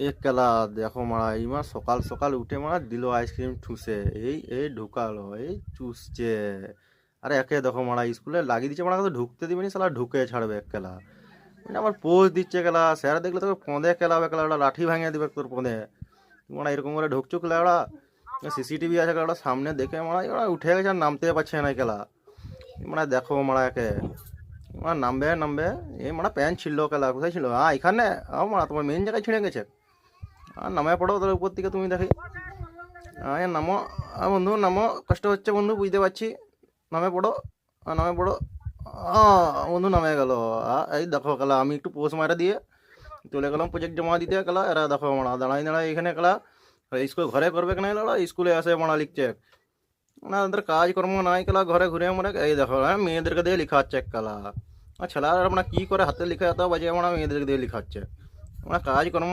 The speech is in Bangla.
এক কেলা দেখো মারা এই মা সকাল সকাল উঠে মারা দিল আইসক্রিম ঠুসে এই এই ঢুকালো এই চুষছে। আরে একে দেখো মারা স্কুলে লাগিয়ে দিচ্ছে মারা তো ঢুকতে দিবেনি সালা ঢুকে ছাড়বে এক কেলা। মানে আমার পোজ দিচ্ছে কেলা স্যার দেখলে তোকে পদে কেলাবে কেলা ওটা লাঠি ভাঙিয়ে দিবে তোর পদে। মারা এরকম করে ঢুকছো কেলা ওরা সিসিটিভি আছে কেলা ওটা সামনে দেখে মারা ওরা উঠে গেছে আর নামতে পারছে না কেলা। মানে দেখো মারা একে মারা নামবে নামবে এই মারা প্যান্ট ছিল কেলা কোথায় ছিল এখানে মারা তোমার মেন জায়গায় ছিঁড়ে গেছে। আর নামায় পড়ো তাহলে উপর থেকে তুমি দেখি নামো। বন্ধু নামো কষ্ট হচ্ছে বন্ধু বুঝতে পারছি। নামে পড়ো নামে পড়ো। বন্ধু নামে গেল। এই দেখো খেলা আমি একটু পোষ মারা দিয়ে চলে গেলাম প্রজেক্ট জমা দিতে খেলা এরা দেখো মারা দাঁড়াই দাঁড়াই এখানে খেলা স্কুল ঘরে করবে কেন এলা স্কুলে আসে মারা লিখছে না ওদের কাজকর্ম নাই খেলা ঘরে ঘুরে মরে এই দেখো মেয়েদেরকে দিয়ে লেখা হচ্ছে খেলা ছেলেরা আপনার কী করে হাতে লিখে যেত বাজে আমরা মেয়েদেরকে দিয়ে লেখা হচ্ছে আমরা কাজকর্ম